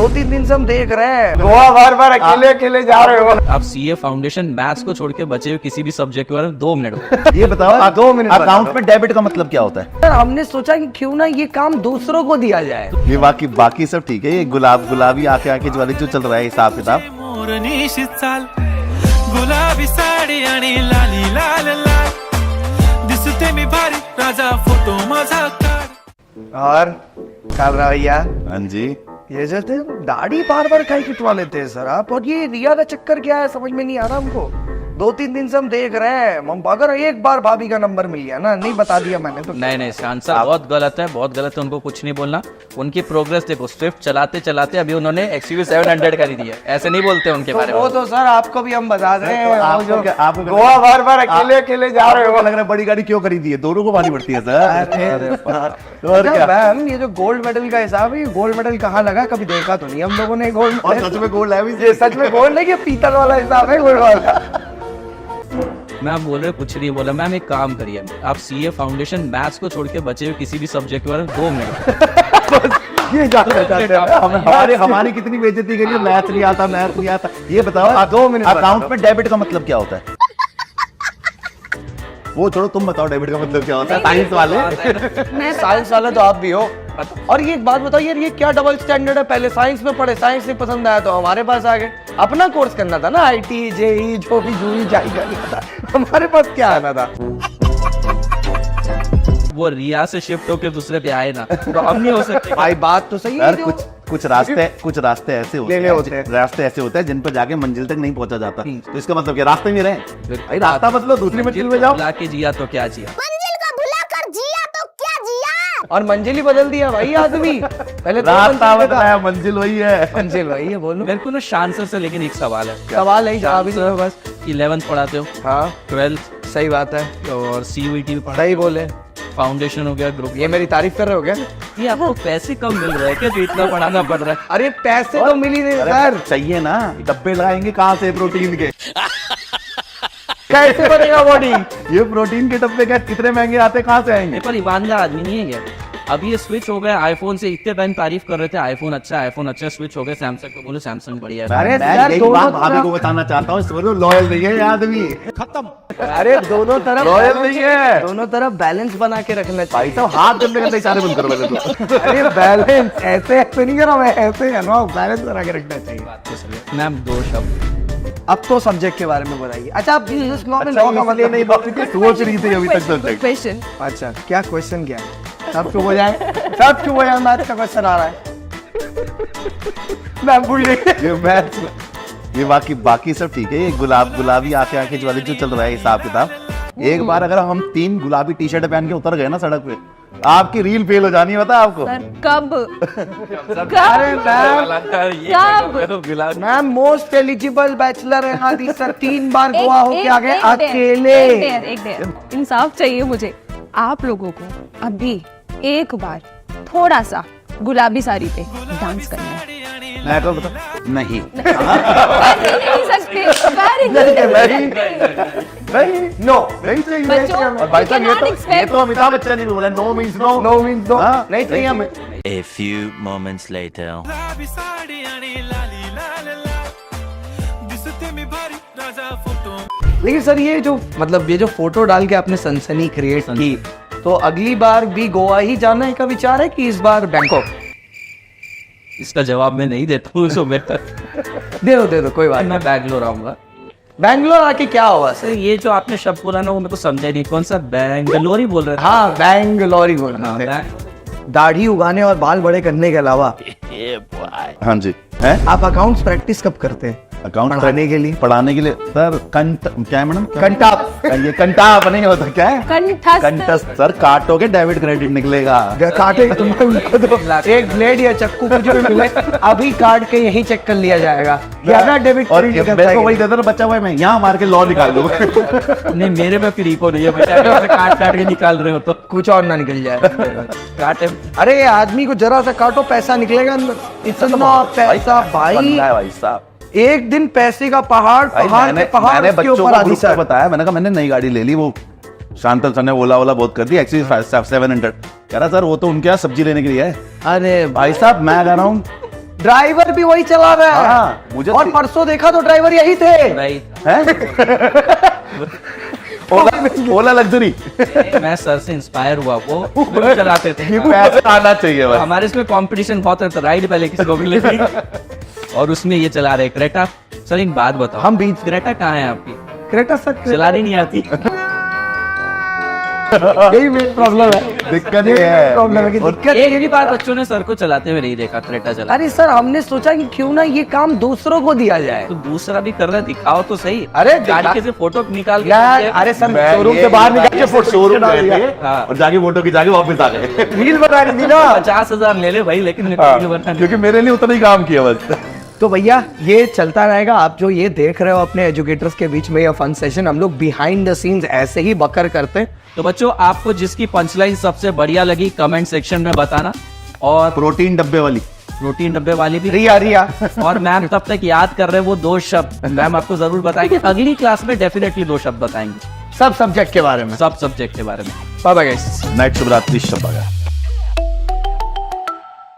2-3 दिन से हम देख रहे हैं गोवा बार बार अकेले अकेले जा रहे हो। आप सीए फाउंडेशन मैथ्स को छोड़ के बचे हुए किसी भी सब्जेक्ट के बारे में 2 मिनट ये बताओ 2 मिनट अकाउंट में डेबिट का मतलब क्या होता है? सर हमने सोचा कि क्यों ना ये काम दूसरों को दिया जाए। ये बाकी सब ठीक है, ये गुलाबी आंखें वाली जो चल रहा है हिसाब किताब। मोरनीशी चाल गुलाबी साडी आणि लाली लाल लाल दिसते मी भारी राजा फोटो माझा काढ। और काल भैया हाँ जी, ये जो थे दाढ़ी बार बार काहे कटवा लेते हैं सर आप, और ये रिया का चक्कर क्या है समझ में नहीं आ रहा हमको। 2-3 दिन से हम देख रहे हैं, हम अगर एक बार भाभी का नंबर मिल गया ना, नहीं बता दिया मैंने तो। नहीं शांत साहब बहुत गलत है, बहुत गलत है, उनको कुछ नहीं बोलना। उनकी प्रोग्रेस देखो, स्विफ्ट चलाते चलाते अभी उन्होंने XUV 700 कर दी है, ऐसे नहीं बोलते उनके बारे में। वो तो सर आपको भी हम बता रहे हैं, आपको गोवा बार बार अकेले अकेले जा रहे हो। लग रहा है बड़ी गाड़ी क्यों खरीदी है, दोनों को पानी पड़ती है सर। और क्या मैम ये जो गोल्ड मेडल का हिसाब है, गोल्ड मेडल कहाँ लगा कभी देखा तो नहीं हम लोगों ने गोल्ड। और सच में गोल्ड है भी? ये सच में गोल्ड है कि पीतल वाला हिसाब है गोल्ड वाला? मैम बोल रहे कुछ नहीं बोला। मैम एक काम करिए, आप सीए फाउंडेशन मैथ्स को छोड़ के बचे हुए किसी भी सब्जेक्ट के बारे में 2 मिनट ये जानना चाहते हैं हमारी कितनी बेइज्जती करी है, मैथ नहीं आता। ये बताओ 2 मिनट अकाउंट में डेबिट का मतलब क्या होता है? वो छोड़ो, तुम बताओ डेबिट का मतलब क्या होता है, साइंस वाले। साइंस वाले तो आप भी हो। और ये एक बात बताओ यार, ये क्या डबल स्टैंडर्ड है? पहले साइंस में पढ़े, साइंस नहीं पसंद आया तो हमारे पास आ गए। अपना कोर्स करना था ना, IT JEE जो भी जूही जाएगा था, हमारे पास क्या आना था? वो रिया से शिफ्ट होकर दूसरे पे आए ना, तो अब नहीं हो सकते। भाई बात तो सही है। यार कुछ रास्ते ऐसे होते हैं, रास्ते ऐसे होते हैं जिन पर जाके मंजिल तक नहीं पहुंचा जाता। तो इसका मतलब क्या, रास्ते में रहे भाई, रास्ता मतलब दूसरी मंजिल में जाओ। बुला के जिया तो क्या जिया, मंजिल को भुलाकर जिया तो क्या जिया। और मंजिल ही बदल दिया भाई आदमी। पहले तो रास्ता मंजिल था। बताया, मंजिल वही है। मंजिल वही है, बोलो। मेरे को ना शान सर से लेकिन एक सवाल है। सवाल है, जवाब ही दो बस। 11th पढ़ाते हो, हाँ 12th सही बात है, और CUET भी पढ़ा, सही बोले। फाउंडेशन हो गया, ग्रुप। ये मेरी तारीफ कर रहे हो क्या? ये आपको पैसे कम मिल रहे हैं क्या जो इतना पढ़ाना पड़ रहा है? अरे पैसे तो मिल ही नहीं सर। चाहिए ना, डब्बे लगाएंगे कहाँ से प्रोटीन के? कैसे बनेगा बॉडी? ये प्रोटीन के डब्बे क्या कितने महंगे आते, कहाँ से आएंगे? पर ईमानदार आदमी नहीं है क्या? अभी ये स्विच हो गया आईफोन से, इतने टाइम तारीफ कर रहे थे आईफोन अच्छा, स्विच हो गया सैमसंग को, बोले सैमसंग बढ़िया है। अरे मैं यार, एक दोनों बात भाभी तरफ- को बताना चाहता हूँ, इसमें लॉयल नहीं है ये आदमी। अरे दोनों तरफ लॉयल नहीं है। दोनों तरफ बैलेंस बना के रखना भाई चाहिए। साहब हाथ गंदे गंदे इशारे बंद करो पहले तो। अरे बैलेंस ऐसे नहीं करो, मैं ऐसे है ना, बैलेंस बना के रखना चाहिए। मैम 2 शब्द अब तो सब्जेक्ट के बारे में बताइए। अच्छा आप बिजनेस लॉ में अच्छा, लॉ का मतलब नहीं सोच रही थी अभी तक सब्जेक्ट। क्वेश्चन अच्छा क्या क्वेश्चन क्या है? सब चुप हो जाए, सब चुप हो जाए, मैथ का क्वेश्चन आ रहा है। मैं भूल गई। ये मैथ, ये बाकी सब ठीक है, ये गुलाबी आंखें वाली जो चल रहा है हिसाब किताब। एक बार अगर हम 3 गुलाबी टी-शर्ट पहन के उतर गए ना सड़क पे, आपकी रील फेल हो जानी है, पता है आपको? सर कब अरे ma'am, ma'am most eligible bachelor है हादी सर, 3 बार गोवा होके आ गए अकेले। एक देर इंसाफ चाहिए मुझे। आप लोगों को अभी एक बार थोड़ा सा गुलाबी साड़ी पे डांस करना है। मैं तो बता नहीं। नहीं सकते। Very good. नहीं नो नहीं चाहिए। बच्चों, और भाई साहब you cannot expect- ये तो अमिताभ बच्चन ने बोला, no means no. No means no, हाँ, नहीं चाहिए हमें। A few moments later. गुलाबी साडी आणि लाली लाल लाल दिसते मी भारी राजा फोटो। लेकिन सर ये जो मतलब ये जो फोटो डाल के आपने सनसनी क्रिएट की, तो अगली बार भी गोवा ही जाने का विचार है कि इस बार बैंकॉक? इसका जवाब मैं नहीं देता हूँ, सो बेहतर दे दो कोई बात नहीं। मैं बैंगलोर आऊंगा। बैंगलोर आके क्या होगा सर? सर ये जो आपने शब्द बोला ना वो मेरे को समझा नहीं, कौन सा बैंगलोर ही बोल रहे थे? हाँ बैंगलोर ही बोल हाँ, रहे थे। दाढ़ी उगाने और बाल बड़े करने के अलावा हाँ जी है। आप अकाउंट्स प्रैक्टिस कब करते हैं? अकाउंट पढ़ाने के लिए? पढ़ाने के लिए सर क्या है मैडम? कंटाप। ये कंटाप नहीं होता, क्या है? कंठस्थ। कंटस्ट सर, काटोगे डेबिट क्रेडिट निकलेगा। काटे तुम उनको दो, एक ब्लेड या चक्कू कुछ भी मिले अभी काट के यही चेक कर लिया जाएगा। या ना डेबिट और मेरे को वही देता ना बच्चा हुआ, मैं यहाँ मार के लॉ निकाल दूँ। नहीं मेरे पे फिर इको नहीं है, बेटा ऐसे काट के निकाल रहे हो तो कुछ और ना निकल जाए। काटे। अरे आदमी को जरा सा काटो पैसा निकलेगा अंदर, इतना पैसा भाई। भाई साहब एक दिन पैसे का पहाड़ के मैंने पहाड़ उसके बच्चों ऊपर को आदि ग्रुप सर। में बताया, मैंने कहा मैंने नई गाड़ी ले ली, वो शांतल सर ने ओला बहुत कर दी, XUV 700। कह रहा सर वो तो उनके यहाँ सब्जी लेने के लिए है। अरे भाई साहब मैं कह रहा हूँ ड्राइवर भी वही चला रहा है। हाँ, मुझे और परसों देखा तो ड्राइवर यही थे। भाई ओला लग्जरी। मैं सर से इंस्पायर हुआ, वो चलाते थे। पैसे आना चाहिए बस। हमारे इसमें कंपटीशन बहुत है, तो राइड पहले किसी को मिले और उसमें ये चला रहे क्रेटा। सर एक बात बताओ, हम बीच क्रेटा कहाँ है आपकी? क्रेटा सर चलानी नहीं आती? यही मेरी प्रॉब्लम है। दिक्कत ये है। प्रॉब्लम है कि दिक्कत एक भी बार बच्चों ने सर को चलाते हुए नहीं देखा, क्रेटा चला। अरे सर हमने सोचा कि क्यों ना ये काम दूसरों को दिया जाए। तो दूसरा भी कर रहा है, दिखाओ तो सही। अरे गाड़ी से फोटो निकाल के यार भेजे। अरे सर मैं शोरूम ये से बाहर निकाल के ऐसे फोटो शोरूम डाल गए दिया। थे हाँ। और जाके फोटो खिंचा के वापस आ गए। रील बना रही थी ना। 50,000 ले ले भाई, लेकिन हाँ, रील बनाने। क्योंकि मेरे लिए उतना ही काम किया बस। तो भैया ये चलता रहेगा। आप जो ये देख रहे हो अपने एजुकेटर्स के बीच में ये फन सेशन, हम लोग बिहाइंड द सीन्स ऐसे ही बकर करते हैं। तो बच्चों, आपको जिसकी पंचलाइन सबसे बढ़िया लगी कमेंट सेक्शन में बताना। और प्रोटीन डब्बे वाली। प्रोटीन डब्बे वाली भी। रिया रिया और मैम तब तक याद कर रहे हैं वो 2 शब्द, मैम आपको जरूर बताएंगे। अगली क्लास में डेफिनेटली 2 शब्द बताएंगे, सब सब्जेक्ट के बारे में, सब सब्जेक्ट के बारे में। Bye bye guys. नाइट शुभ रात्रि, शब्बा।